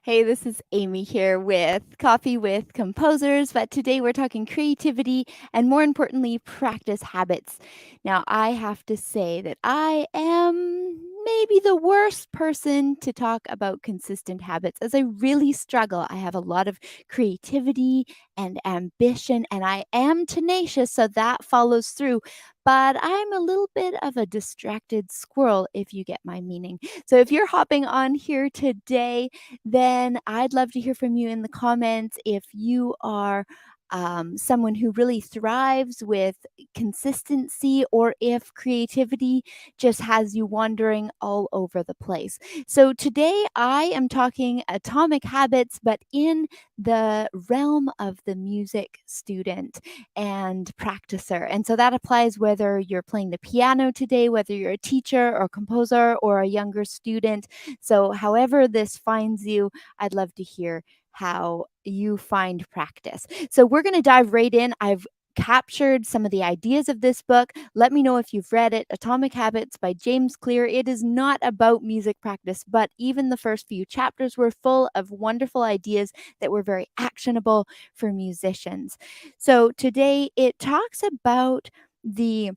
Hey, this is Amy here with Coffee with Composers, but today we're talking creativity and more importantly, practice habits. Now, I have to say that I am maybe the worst person to talk about consistent habits as I really struggle. I have a lot of creativity and ambition, and I am tenacious, so that follows through. But I'm a little bit of a distracted squirrel, if you get my meaning. So if you're hopping on here today, then I'd love to hear from you in the comments if you are someone who really thrives with consistency or if creativity just has you wandering all over the place. So today I am talking atomic habits, but in the realm of the music student and practicer. And so that applies whether you're playing the piano today, whether you're a teacher or composer or a younger student. So, however, this finds you, I'd love to hear how you find practice. So, we're going to dive right in. I've captured some of the ideas of this book. Let me know if you've read it. Atomic Habits by James Clear. It is not about music practice, but even the first few chapters were full of wonderful ideas that were very actionable for musicians. So today it talks about the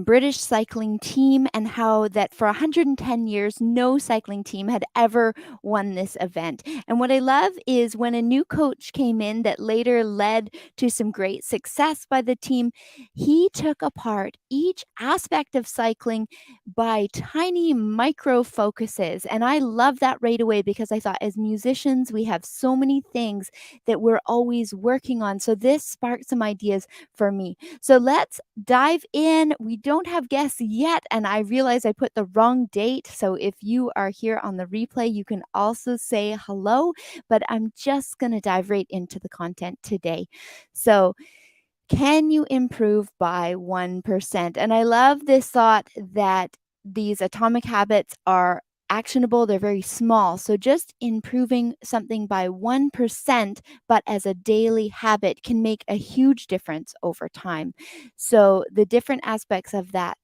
British cycling team and how that for 110 years, no cycling team had ever won this event. And what I love is when a new coach came in that later led to some great success by the team, he took apart each aspect of cycling by tiny micro focuses. And I love that right away because I thought as musicians, we have so many things that we're always working on. So this sparked some ideas for me. So let's dive in. We don't have guests yet, and I realize I put the wrong date. So if you are here on the replay, you can also say hello, but I'm just going to dive right into the content today. So, can you improve by 1%? And I love this thought that these atomic habits are actionable, they're very small. So just improving something by 1%, but as a daily habit, can make a huge difference over time. So the different aspects of that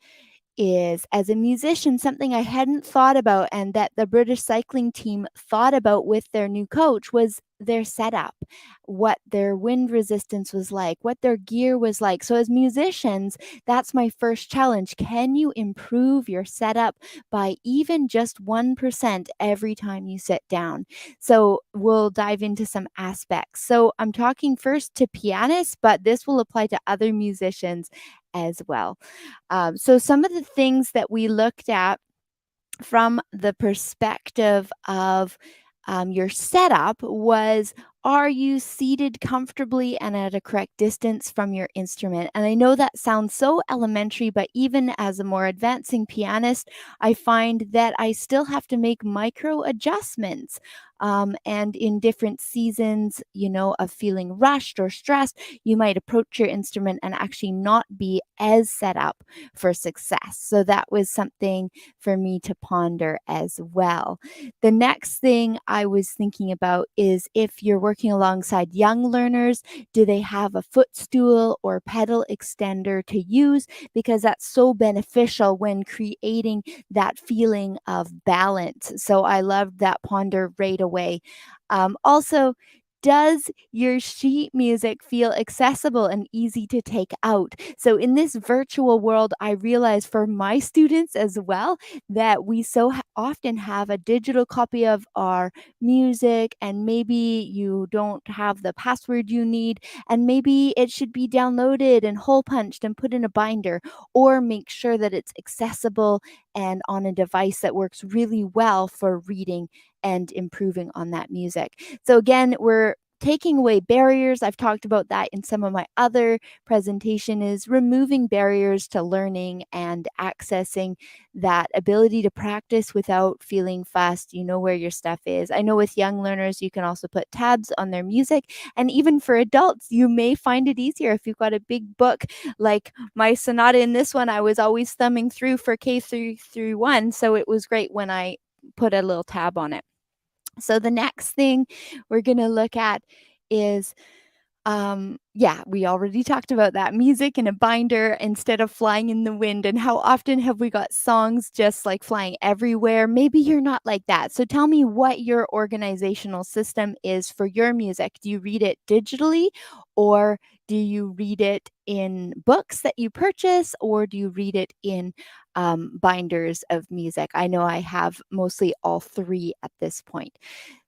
is as a musician, something I hadn't thought about and that the British cycling team thought about with their new coach was their setup, what their wind resistance was like, what their gear was like. So, as musicians, that's my first challenge. Can you improve your setup by even just 1% every time you sit down? So, we'll dive into some aspects. So, I'm talking first to pianists, but this will apply to other musicians as well. So, some of the things that we looked at from the perspective of your setup was, are you seated comfortably and at a correct distance from your instrument? And I know that sounds so elementary, but even as a more advancing pianist, I find that I still have to make micro adjustments. And in different seasons, of feeling rushed or stressed, you might approach your instrument and actually not be as set up for success. So that was something for me to ponder as well. The next thing I was thinking about is if you're working alongside young learners, do they have a footstool or pedal extender to use? Because that's so beneficial when creating that feeling of balance. So I loved that ponder right away. Also, does your sheet music feel accessible and easy to take out? So, in this virtual world, I realize for my students as well that we so often have a digital copy of our music, and maybe you don't have the password you need, and maybe it should be downloaded and hole punched and put in a binder, or make sure that it's accessible and on a device that works really well for reading and improving on that music. So, again, we're taking away barriers. I've talked about that in some of my other presentation is removing barriers to learning and accessing that ability to practice without feeling fussed. You know where your stuff is. I know with young learners, you can also put tabs on their music. And even for adults, you may find it easier if you've got a big book like my sonata in this one. I was always thumbing through for K through 1. So it was great when I put a little tab on it. So the next thing we're going to look at is Yeah, we already talked about that. Music in a binder instead of flying in the wind. And how often have we got songs just like flying everywhere? Maybe you're not like that. So tell me what your organizational system is for your music. Do you read it digitally, or do you read it in books that you purchase, or do you read it in binders of music? I know I have mostly all three at this point.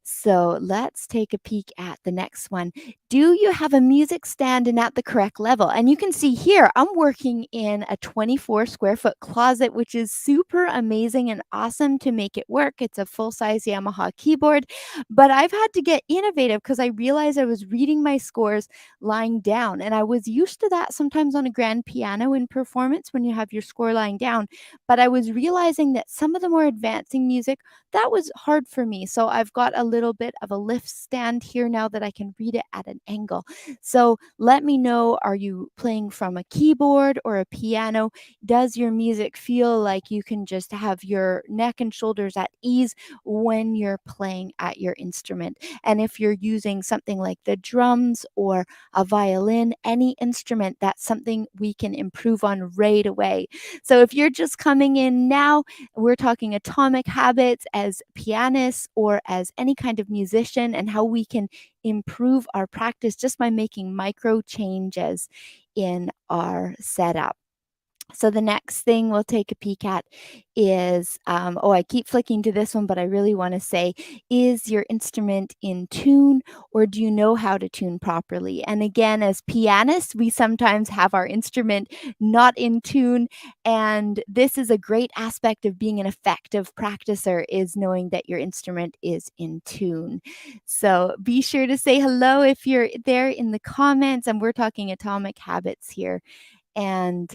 So let's take a peek at the next one. Do you have a music stand and at the correct level? And you can see here, I'm working in a 24 square foot closet, which is super amazing and awesome to make it work. It's a full size Yamaha keyboard, but I've had to get innovative because I realized I was reading my scores lying down. And I was used to that sometimes on a grand piano in performance when you have your score lying down. But I was realizing that some of the more advancing music, that was hard for me. So I've got a little bit of a lift stand here now that I can read it at an angle. So let me know, are you playing from a keyboard or a piano? Does your music feel like you can just have your neck and shoulders at ease when you're playing at your instrument? And if you're using something like the drums or a violin, any instrument, that's something we can improve on right away. So if you're just coming in now, we're talking atomic habits as pianists or as any kind of musician, and how we can improve our practice just by making micro changes in our setup. So the next thing we'll take a peek at is, oh, I keep flicking to this one, but I really want to say, is your instrument in tune, or do you know how to tune properly? And again, as pianists, we sometimes have our instrument not in tune. And this is a great aspect of being an effective practicer, is knowing that your instrument is in tune. So be sure to say hello if you're there in the comments. And we're talking atomic habits here. And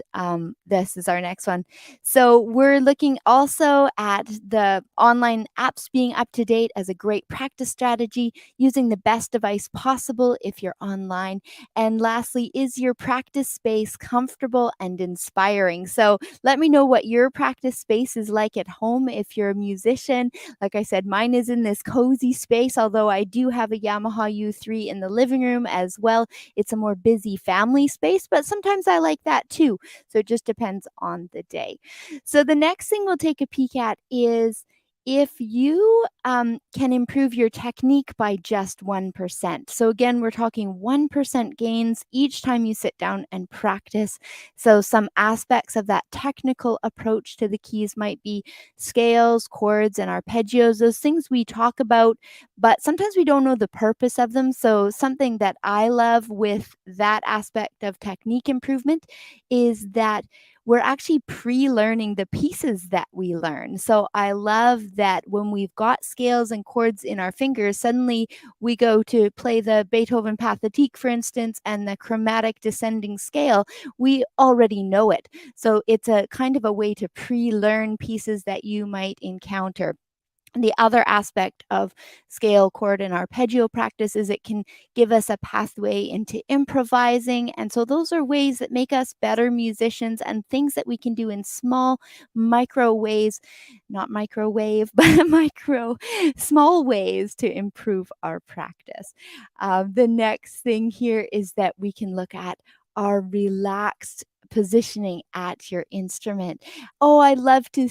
this is our next one. So we're looking also at the online apps being up to date as a great practice strategy, using the best device possible if you're online. And lastly, is your practice space comfortable and inspiring? So let me know what your practice space is like at home if you're a musician. Like I said, mine is in this cozy space, although I do have a Yamaha U3 in the living room as well. It's a more busy family space, but sometimes I like that too. So it just depends on the day. So the next thing we'll take a peek at is, if you can improve your technique by just 1%. So again, we're talking 1% gains each time you sit down and practice. So some aspects of that technical approach to the keys might be scales, chords, and arpeggios, those things we talk about, but sometimes we don't know the purpose of them. So something that I love with that aspect of technique improvement is that we're actually pre-learning the pieces that we learn. So I love that when we've got scales and chords in our fingers, suddenly we go to play the Beethoven Pathétique, for instance, and the chromatic descending scale, we already know it. So it's a kind of a way to pre-learn pieces that you might encounter. The other aspect of scale, chord, and arpeggio practice is it can give us a pathway into improvising. And so those are ways that make us better musicians, and things that we can do in small micro ways, not microwave, but micro, small ways to improve our practice. The next thing here is that we can look at our relaxed positioning at your instrument. Oh, I'd love to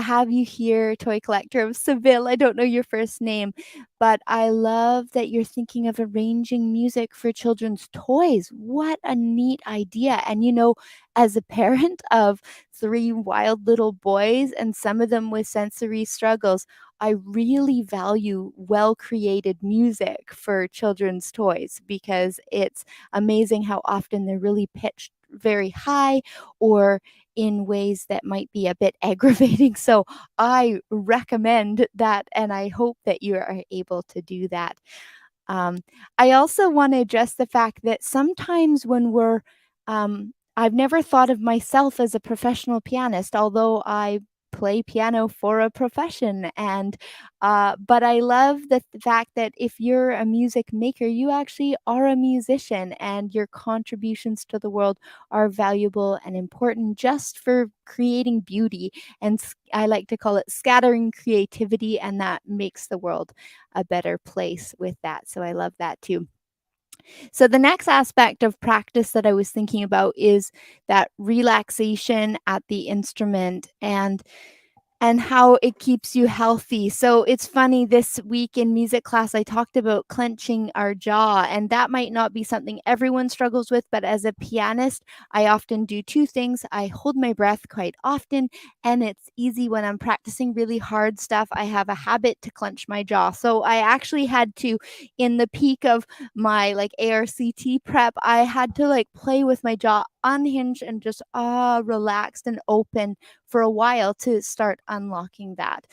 have you here, toy collector of Seville. I don't know your first name, but I love that you're thinking of arranging music for children's toys. What a neat idea. And as a parent of three wild little boys, and some of them with sensory struggles, I really value well-created music for children's toys, because it's amazing how often they're really pitched very high, or in ways that might be a bit aggravating. So I recommend that, and I hope that you are able to do that. Um, I also want to address the fact that sometimes when I've never thought of myself as a professional pianist, although I play piano for a profession. But I love the fact that if you're a music maker, you actually are a musician, and your contributions to the world are valuable and important just for creating beauty. And I like to call it scattering creativity, and that makes the world a better place with that. So I love that too. So the next aspect of practice that I was thinking about is that relaxation at the instrument and how it keeps you healthy. So it's funny, this week in music class, I talked about clenching our jaw, and that might not be something everyone struggles with, but as a pianist, I often do two things. I hold my breath quite often, and it's easy when I'm practicing really hard stuff. I have a habit to clench my jaw. So I actually had to, in the peak of my like ARCT prep, I had to like play with my jaw unhinged and just relaxed and open for a while to start unlocking that.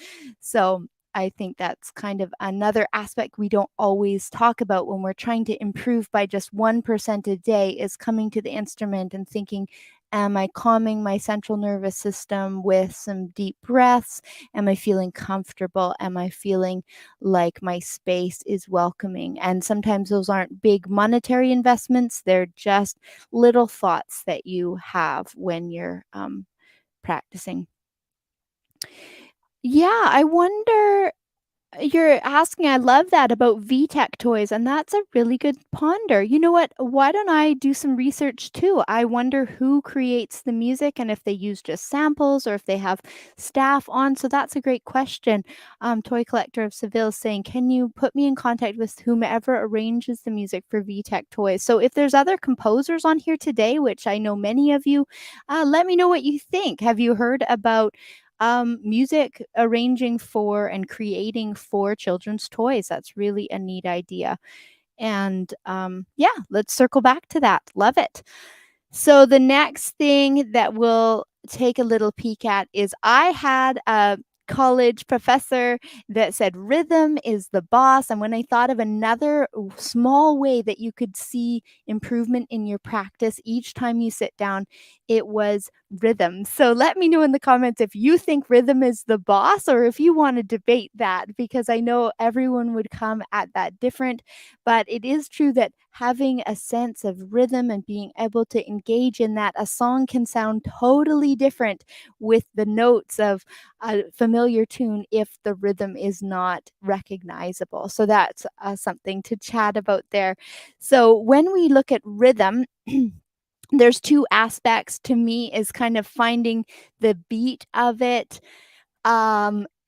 So I think that's kind of another aspect we don't always talk about when we're trying to improve by just 1% a day, is coming to the instrument and thinking, am I calming my central nervous system with some deep breaths? Am I feeling comfortable? Am I feeling like my space is welcoming? And sometimes those aren't big monetary investments, they're just little thoughts that you have when you're practicing. Yeah, I wonder, you're asking, I love that about VTech toys, and that's a really good ponder. You know what? Why don't I do some research too? I wonder who creates the music and if they use just samples or if they have staff on. So that's a great question. Toy Collector of Seville is saying, can you put me in contact with whomever arranges the music for VTech toys? So if there's other composers on here today, which I know many of you, let me know what you think. Have you heard about music arranging for and creating for children's toys? That's really a neat idea. And yeah, let's circle back to that. Love it. So the next thing that we'll take a little peek at is, I had a college professor that said rhythm is the boss. And when I thought of another small way that you could see improvement in your practice each time you sit down, it was rhythm. So let me know in the comments if you think rhythm is the boss or if you want to debate that, because I know everyone would come at that different. But it is true that having a sense of rhythm and being able to engage in that, a song can sound totally different with the notes of a familiar tune if the rhythm is not recognizable. So that's something to chat about there. So when we look at rhythm, there's two aspects to me, is kind of finding the beat of it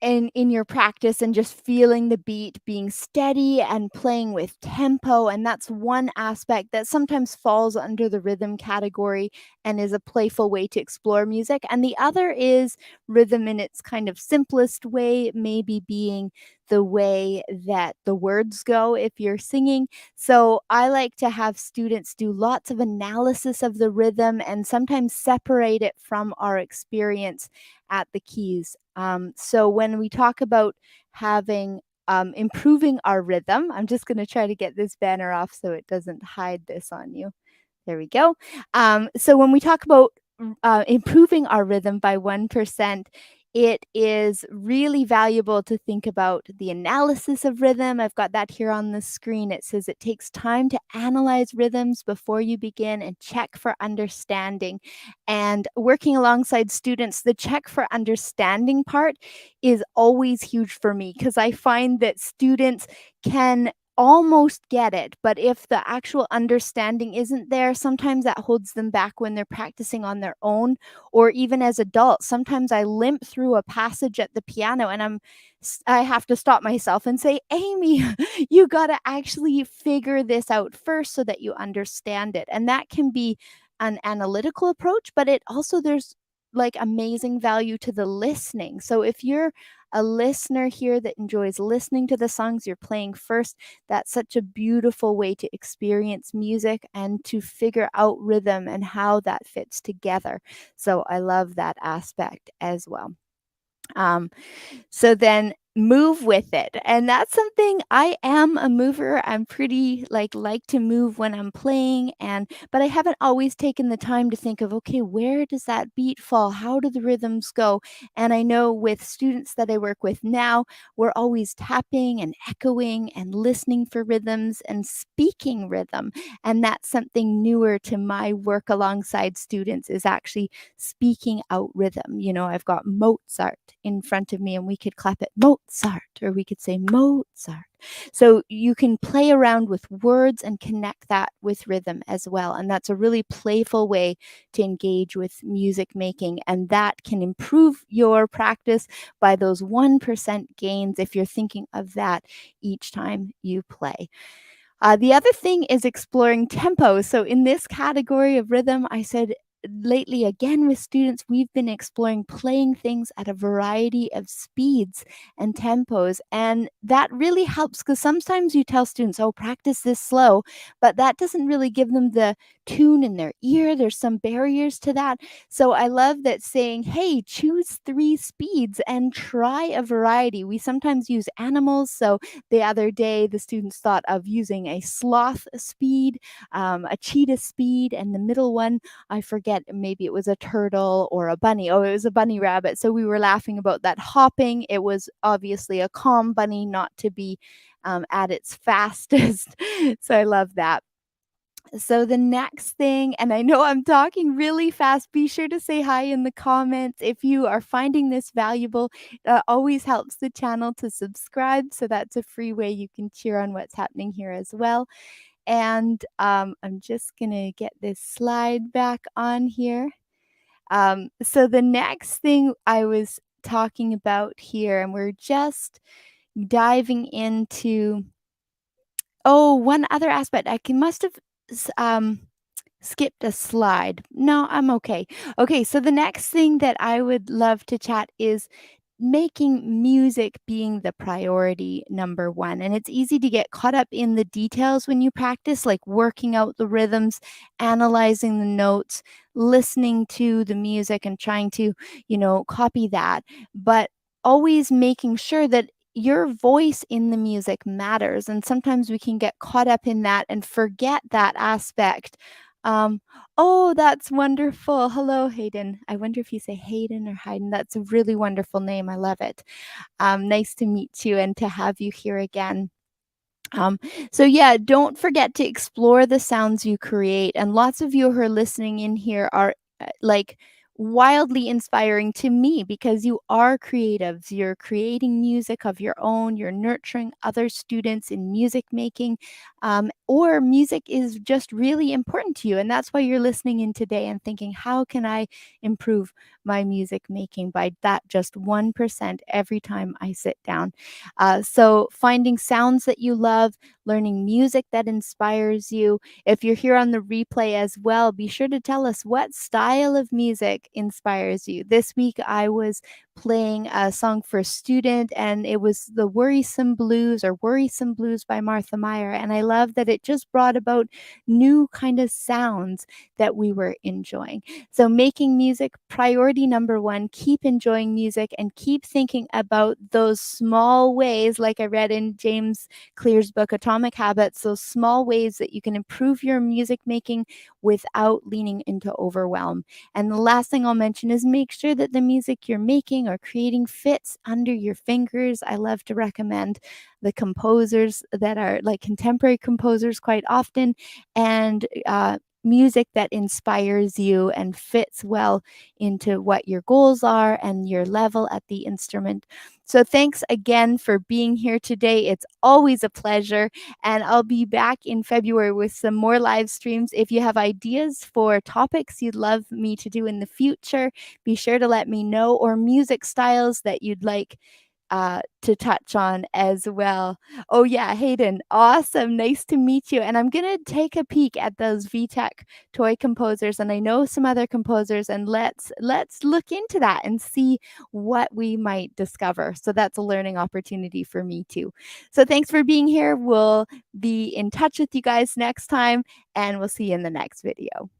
and in your practice, and just feeling the beat being steady and playing with tempo. And that's one aspect that sometimes falls under the rhythm category and is a playful way to explore music. And the other is rhythm in its kind of simplest way, maybe being the way that the words go if you're singing. So I like to have students do lots of analysis of the rhythm and sometimes separate it from our experience at the keys. So when we talk about having improving our rhythm, I'm just going to try to get this banner off so it doesn't hide this on you. There we go. So when we talk about improving our rhythm by 1%, it is really valuable to think about the analysis of rhythm. I've got that here on the screen. It says it takes time to analyze rhythms before you begin and check for understanding. And working alongside students, the check for understanding part is always huge for me, because I find that students can almost get it, but if the actual understanding isn't there, sometimes that holds them back when they're practicing on their own, or even as adults. Sometimes I limp through a passage at the piano and I have to stop myself and say, Amy, you got to actually figure this out first so that you understand it. And that can be an analytical approach, but it also, there's like amazing value to the listening. So if you're a listener here that enjoys listening to the songs you're playing first, that's such a beautiful way to experience music and to figure out rhythm and how that fits together. So I love that aspect as well. So then move with it. And that's something, I am a mover. I'm pretty like to move when I'm playing, but I haven't always taken the time to think of, okay, where does that beat fall? How do the rhythms go? And I know with students that I work with now, we're always tapping and echoing and listening for rhythms and speaking rhythm. And that's something newer to my work alongside students, is actually speaking out rhythm. You know, I've got Mozart in front of me and we could clap it Mozart. Mozart, or we could say Mozart. So you can play around with words and connect that with rhythm as well. And that's a really playful way to engage with music making. And that can improve your practice by those 1% gains if you're thinking of that each time you play. The other thing is exploring tempo. So in this category of rhythm, I said lately, again with students, we've been exploring playing things at a variety of speeds and tempos. And that really helps because sometimes you tell students, oh, practice this slow, but that doesn't really give them the tune in their ear. There's some barriers to that. So I love that saying, hey, choose 3 speeds and try a variety. We sometimes use animals. So the other day, the students thought of using a sloth speed, a cheetah speed, and the middle one, I forget, maybe it was a turtle or a bunny. Oh, it was a bunny rabbit. So we were laughing about that hopping. It was obviously a calm bunny, not to be at its fastest. So I love that. So the next thing, and I know I'm talking really fast, be sure to say hi in the comments. If you are finding this valuable, always helps the channel to subscribe. So that's a free way you can cheer on what's happening here as well. And I'm just going to get this slide back on here. So the next thing I was talking about here, and we're just diving into, oh, one other aspect. Must have skipped a slide. No, I'm okay. Okay, so the next thing that I would love to chat is making music being the priority number one. And it's easy to get caught up in the details when you practice, like working out the rhythms, analyzing the notes, listening to the music and trying to, copy that. But always making sure that your voice in the music matters. And sometimes we can get caught up in that and forget that aspect. Um, oh, that's wonderful. Hello, Hayden. I wonder if you say Hayden or Hayden. That's a really wonderful name. I love it. Nice to meet you and to have you here again. Um, so yeah, don't forget to explore the sounds you create. And lots of you who are listening in here are like wildly inspiring to me because you are creatives. You're creating music of your own. You're nurturing other students in music making, or music is just really important to you. And that's why you're listening in today and thinking, how can I improve my music making by that just 1% every time I sit down? So finding sounds that you love, learning music that inspires you. If you're here on the replay as well, be sure to tell us what style of music inspires you. This week I was playing a song for a student and it was the Worrisome Blues or Worrisome Blues by Martha Meyer. And I love that it just brought about new kind of sounds that we were enjoying. So making music priority number one, keep enjoying music and keep thinking about those small ways, like I read in James Clear's book, Atomic Habits, those small ways that you can improve your music making without leaning into overwhelm. And the last thing I'll mention is make sure that the music you're making or creating fits under your fingers. I love to recommend the composers that are like contemporary composers quite often, and music that inspires you and fits well into what your goals are and your level at the instrument. So thanks again for being here today. It's always a pleasure. And I'll be back in February with some more live streams. If you have ideas for topics you'd love me to do in the future, be sure to let me know, or music styles that you'd like to touch on as well. Oh yeah, Hayden, awesome. Nice to meet you. And I'm going to take a peek at those VTech toy composers, and I know some other composers, and let's look into that and see what we might discover. So that's a learning opportunity for me too. So thanks for being here. We'll be in touch with you guys next time, and we'll see you in the next video.